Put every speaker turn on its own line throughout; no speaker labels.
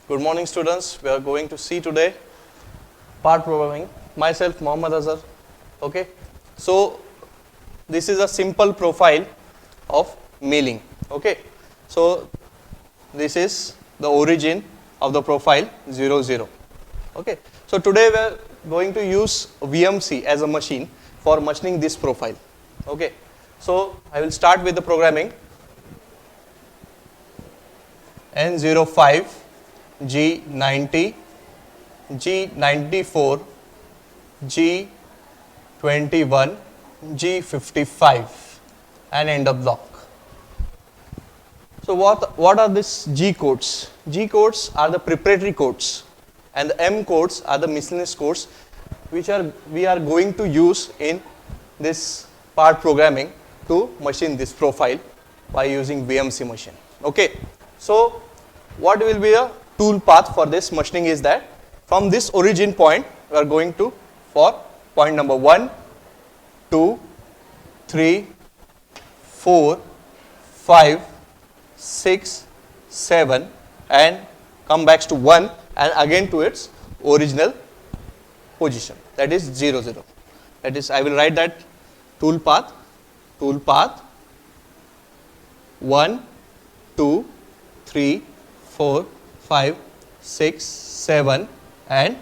Good morning, students. We are going to see today part programming. Myself, Mohammad Azhar. Okay. So this is a simple profile of mailing. Okay. So this is the origin of the profile 00. Okay. So today we are going to use VMC as a machine for machining this profile. Okay. So I will start with the programming. N05, G90, G94, G21, G55 and end of block. So what are these G codes? G codes are the preparatory codes and the M codes are the miscellaneous codes which we are going to use in this part programming to machine this profile by using VMC machine. Okay. So what will be the tool path for this machining is that from this origin point we are going to for point number 1, 2, 3, 4, 5, 6, 7 and come back to 1 and again to its original position, that is 0, 0. That is, I will write that tool path 1, 2, 3, 4, 5, 6, 7 and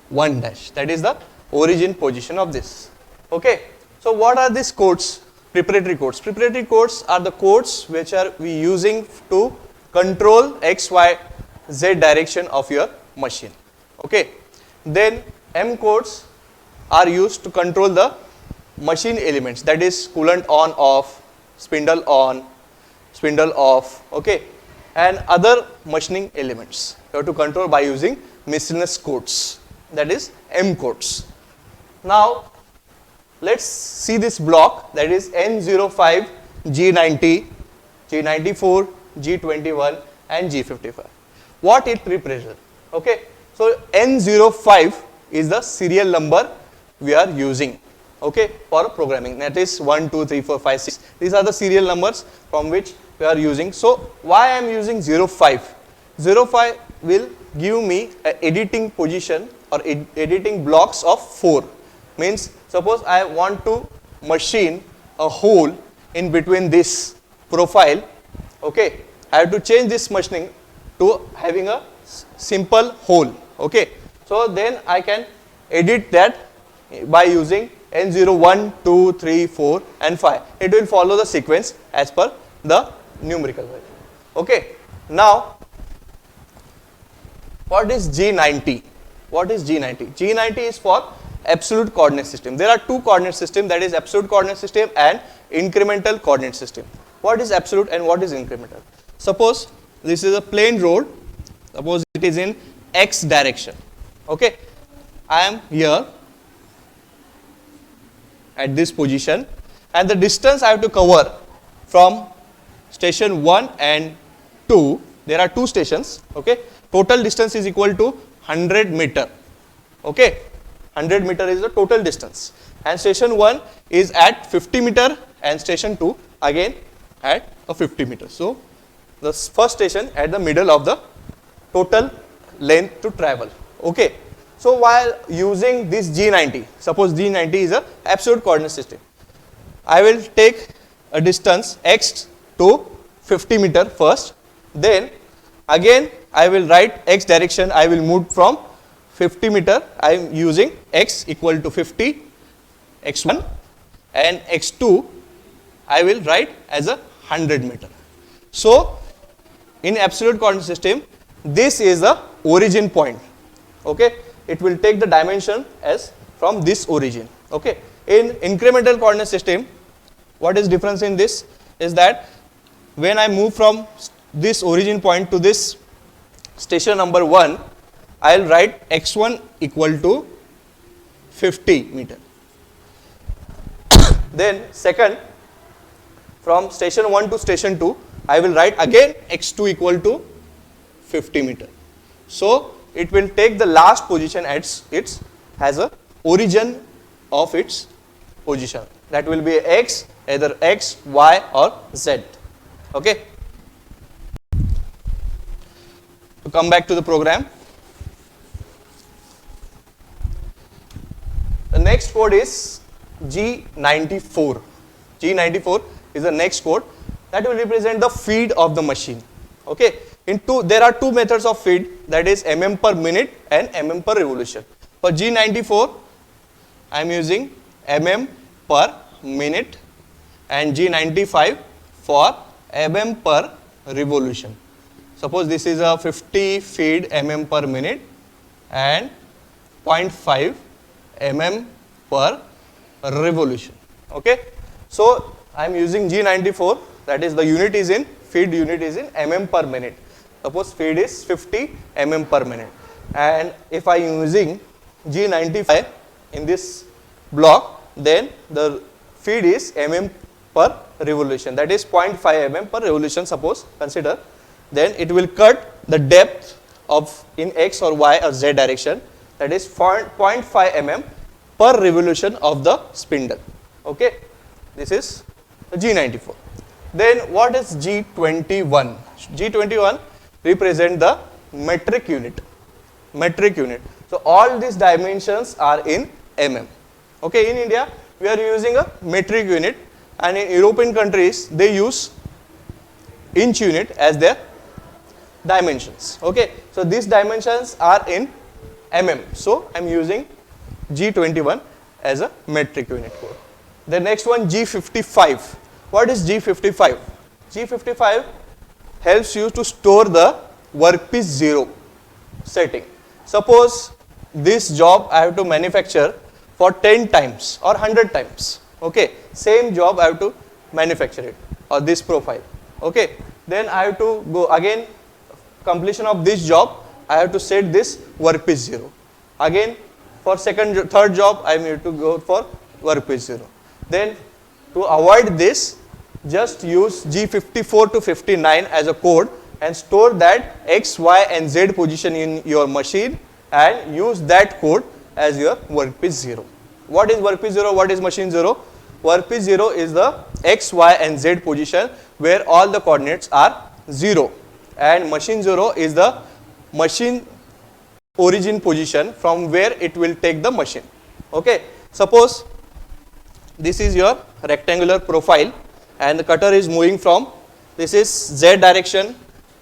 1 dash. That is the origin position of this. Okay. So what are these codes? Preparatory codes. Preparatory codes are the codes which are we using to control X, Y, Z direction of your machine. Okay. Then M codes are used to control the machine elements, that is coolant on, off, spindle off, okay, and other machining elements you have to control by using miscellaneous codes, that is M codes. Now let's see this block, that is N05, G90, G94, G21 and G55. What it represents? Okay, so N05 is the serial number we are using, okay, for programming, that is 1, 2, 3, 4, 5, 6. These are the serial numbers from which we are using. So why I am using 05? 05 will give me a editing position or editing blocks of 4. Means suppose I want to machine a hole in between this profile, okay, I have to change this machining to having a simple hole, okay. So then I can edit that by using N01, 2, 3, 4 and 5. It will follow the sequence as per the numerical value. Okay. Now what is G90? What is G90? G90 is for absolute coordinate system. There are two coordinate systems, that is absolute coordinate system and incremental coordinate system. What is absolute and what is incremental? Suppose this is a plain road, suppose it is in X direction, okay. I am here at this position and the distance I have to cover from station 1 and 2, there are two stations, okay. Total distance is equal to 100 meter, okay. 100 meter is the total distance and station 1 is at 50 meter and station 2 again at a 50 meter. So the first station at the middle of the total length to travel, okay. So while using this G90, suppose G90 is a absolute coordinate system, I will take a distance X to 50 meter first, then again I will write X direction, I will move from 50 meter, I am using X equal to 50, X1 and X2 I will write as a 100 meter. So in absolute coordinate system, this is the origin point, okay. It will take the dimension as from this origin, okay. In incremental coordinate system, what is difference in this is that when I move from this origin point to this station number 1, I will write X1 equal to 50 meter. Then second, from station 1 to station 2, I will write again X2 equal to 50 meter. So it will take the last position as its has a origin of its position, that will be X, either X, Y or Z, okay. To come back to the program, the next code is G94. G94 is the next code that will represent the feed of the machine. Okay, there are two methods of feed, that is mm per minute and mm per revolution. For G94, I am using mm per minute and G95 for mm per revolution. Suppose this is a 50 feed mm per minute and 0.5 mm per revolution. Okay, so I am using G94, that is the unit is in feed unit is in mm per minute. Suppose feed is 50 mm per minute, and if I am using G95 in this block, then the feed is mm per revolution, that is 0.5 mm per revolution. Suppose consider, then it will cut the depth of in x or y or z direction, that is 0.5 mm per revolution of the spindle. Okay, this is the G94. Then what is G21? G21 represent the metric unit. Metric unit. So all these dimensions are in mm. Okay, in India we are using a metric unit, and in European countries they use inch unit as their dimensions. Okay, so these dimensions are in mm. So I am using G21 as a metric unit code. The next one, G55. What is G55? G55 helps you to store the workpiece 0 setting. Suppose this job I have to manufacture for 10 times or 100 times. Okay, same job I have to manufacture it, or this profile. Okay, then I have to go again, completion of this job I have to set this workpiece 0. Again for third job I need to go for workpiece 0. Then to avoid this, just use G54 to 59 as a code and store that x, y and z position in your machine and use that code as your workpiece 0. What is workpiece 0? What is machine 0? Workpiece 0 is the x, y and z position where all the coordinates are 0, and machine 0 is the machine origin position from where it will take the machine. Okay, suppose this is your rectangular profile and the cutter is moving from, this is z direction,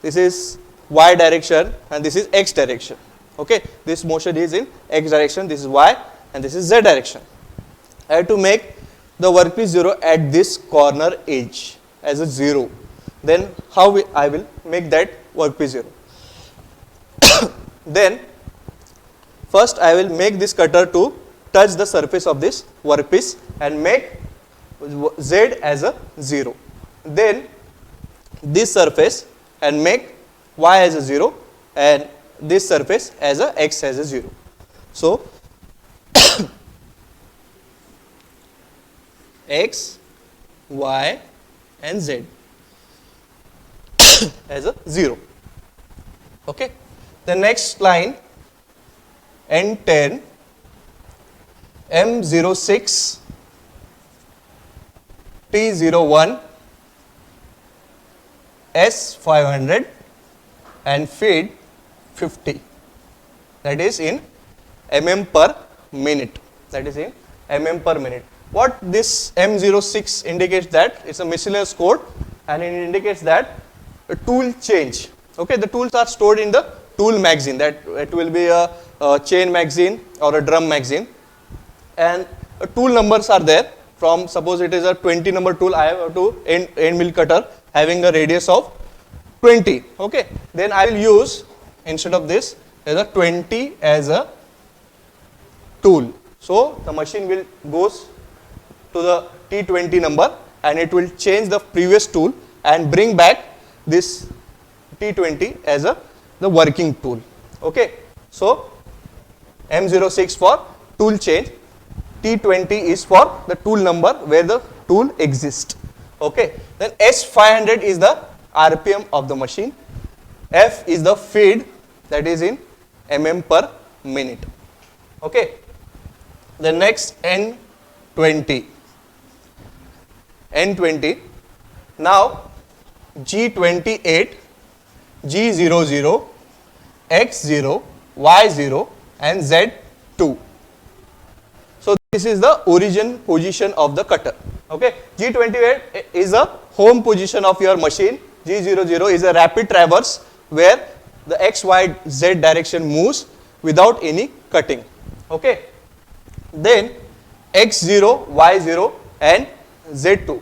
this is y direction and this is x direction. Okay, this motion is in x direction, this is y and this is z direction. I have to make the workpiece 0 at this corner edge as a 0. Then how I will make that workpiece 0? Then first I will make this cutter to touch the surface of this workpiece and make z as a 0. Then this surface and make y as a 0 and this surface as a x as a 0. So x, y and z as a 0. Okay. The next line N10, M06, T01, S500 and feed 50, that is in mm per minute, that is in mm per minute. What this M06 indicates, that it's a miscellaneous code and it indicates that a tool change. Okay, the tools are stored in the tool magazine, that it will be a chain magazine or a drum magazine, and tool numbers are there. From, suppose it is a 20 number tool, I have to end mill cutter having a radius of 20. Okay, then I will use, instead of this, as a 20 as a tool. So the machine will goes to the T20 number and it will change the previous tool and bring back this T20 as the working tool. Okay, so M06 for tool change, T20 is for the tool number where the tool exists. Okay, then S500 is the RPM of the machine, F is the feed, that is in mm per minute. Okay, the next N20. Now G28, G00, x0, y0 and z2. So this is the origin position of the cutter. Okay, G28 is a home position of your machine. G00 is a rapid traverse where the x, y, z direction moves without any cutting. Okay, then x0, y0 and z2.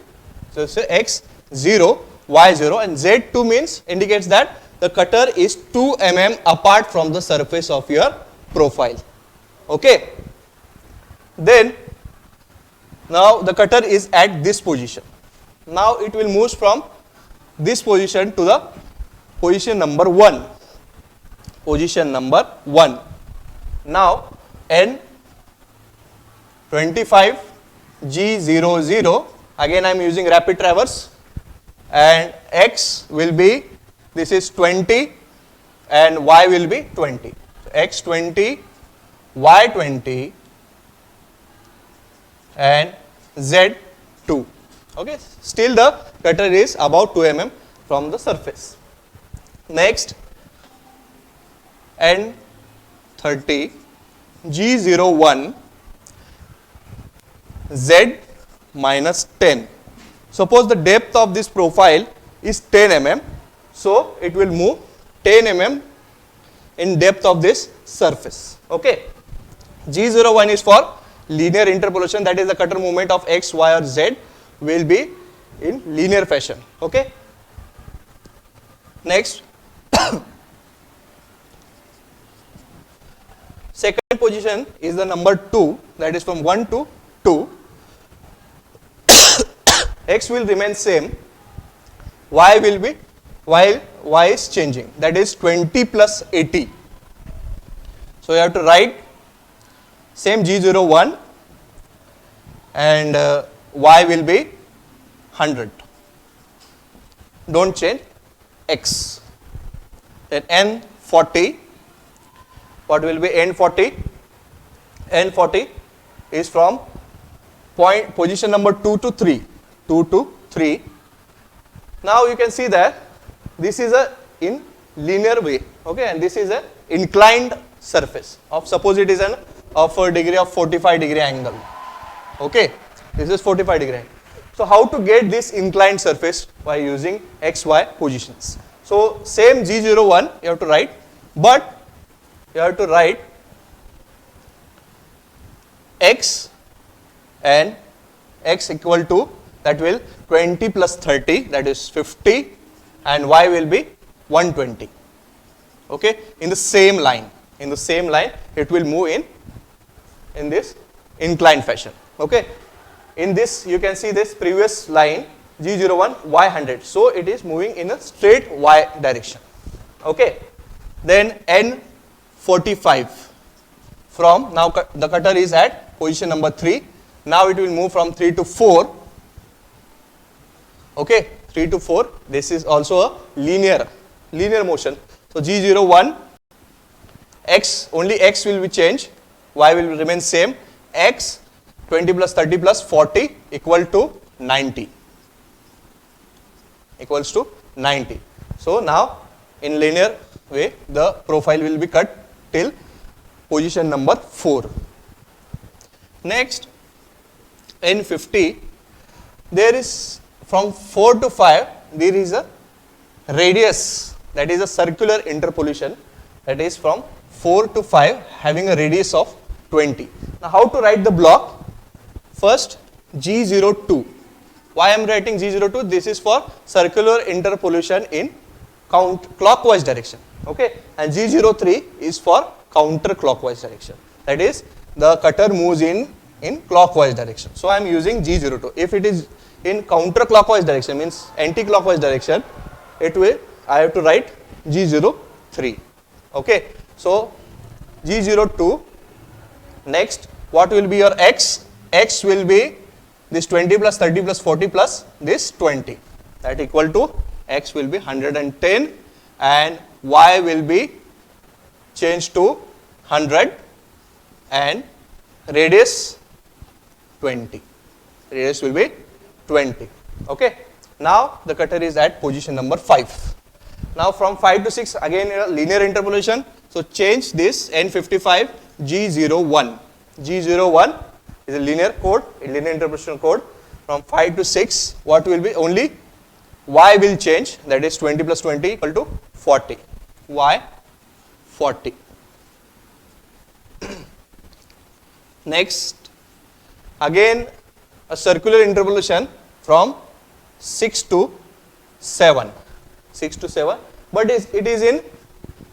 So say x0, y0 and z2 means indicates that the cutter is 2 mm apart from the surface of your profile. Okay. Then now the cutter is at this position. Now it will move from this position to the position number 1. Position number 1. Now N25 G00, again I am using rapid traverse, and x will be, this is 20 and y will be 20. So x20, y20 and z2. Okay, still the cutter is about 2 mm from the surface. Next, N30 G01 Z minus 10. Suppose the depth of this profile is 10 mm, so it will move 10 mm in depth of this surface. Okay, G01 is for linear interpolation, that is the cutter movement of x, y or z will be in linear fashion. Okay. Next, second position is the number 2, that is from 1 to 2. X will remain same, y will be, while y is changing, that is 20 plus 80. So you have to write same G01 and y will be 100. Don't change x. Then N40, what will be N40? N40 is from position number 2 to 3. 2 to 3. Now you can see that this is a in linear way, okay, and this is a inclined surface of, suppose it is an of a degree of 45 degree angle. Okay, this is 45 degree angle. So how to get this inclined surface? By using x, y positions. So same G01 you have to write, but you have to write x and x equal to, that will 20 plus 30, that is 50, and y will be 120. Okay, in the same line. In the same line it will move in this inclined fashion. Okay, in this you can see this previous line G01 y100, so it is moving in a straight y direction. Okay, then N45, from now the cutter is at position number 3. Now it will move from 3 to 4. Okay, 3 to 4. This is also a linear motion. So G01, x, only x will be changed, y will remain same. X 20 plus 30 plus 40 equal to 90. Equals to 90. So now in linear way the profile will be cut till position number 4. Next, N50, there is from 4 to 5 there is a radius, that is a circular interpolation, that is from 4 to 5 having a radius of 20. Now how to write the block? First G02. Why I am writing G02? This is for circular interpolation in clockwise direction. Okay, and G03 is for counterclockwise direction. That is the cutter moves in clockwise direction. So I am using G02. If it is in counterclockwise direction, means anti-clockwise direction, it will, I have to write G03. Okay, so G02. Next, what will be your x? X will be this 20 plus 30 plus 40 plus this 20, that equal to x will be 110 and y will be changed to 100 and radius 20. Radius will be 20. Okay. Now the cutter is at position number 5. Now from 5 to 6 again linear interpolation. So change this N55 G01. G01 is a linear code, a linear interpolation code from 5 to 6. What will be? Only y will change, that is 20 plus 20 equal to 40. Y 40. Next, again a circular interpolation from 6 to 7. 6 to 7, but it is in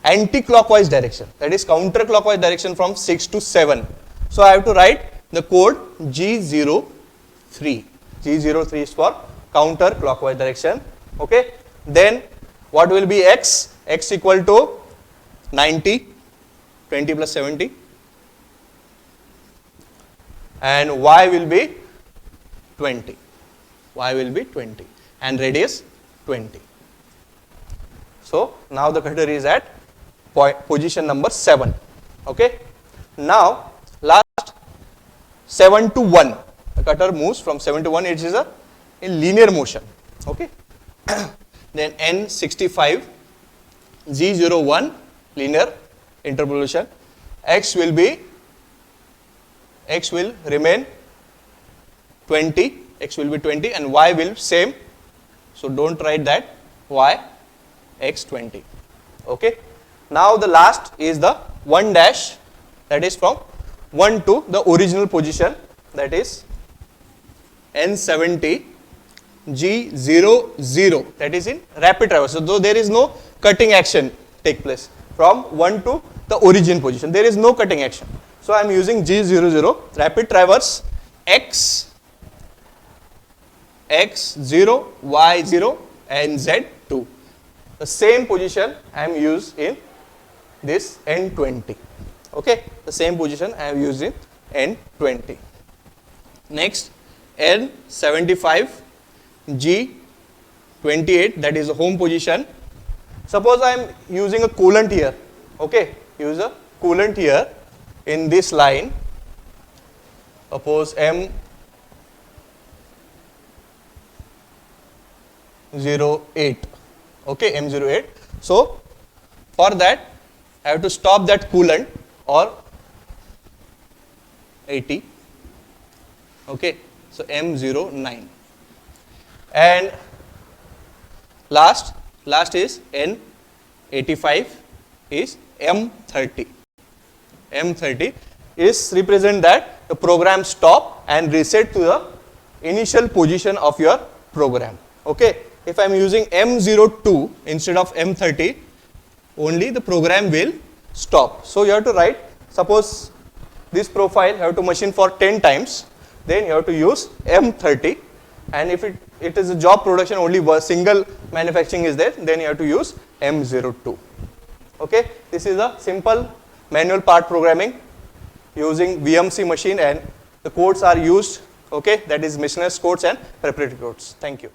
anti-clockwise direction, that is counterclockwise direction from 6 to 7. So I have to write the code G03. G03 is for counterclockwise direction. Okay. Then what will be x? X equal to 90, 20 plus 70, and y will be 20. Y will be 20 and radius 20. So now the cutter is at position number 7. Okay. Now last 7 to 1. The cutter moves from 7 to 1. It is a linear motion. Okay. Then N65 G01 linear interpolation. X will remain 20. X will be 20 and y will same. So don't write that. Y x 20. Okay. Now the last is the 1 dash, that is from 1 to the original position, that is N70 G00, that is in rapid traverse. So there is no cutting action take place from 1 to the origin position. There is no cutting action. So I am using G00 rapid traverse x 0, y 0 and z 2. The same position I am used in this N20. Okay, the same position I have used in N20. Next, N75 G28, that is the home position. Suppose I am using a coolant here. Okay, use a coolant here in this line. Suppose M08. Okay, M08. So for that I have to stop that coolant or 80. Okay, so M09. And last is N85 is M30. M30 is represent that the program stop and reset to the initial position of your program. Okay, if I am using M02 instead of M30, only the program will stop. So you have to write, suppose this profile you have to machine for 10 times, then you have to use M30, and if it is a job production, only one single manufacturing is there, then you have to use M02. Okay, this is a simple manual part programming using VMC machine, and the codes are used, okay, that is machinist codes and preparatory codes. Thank you.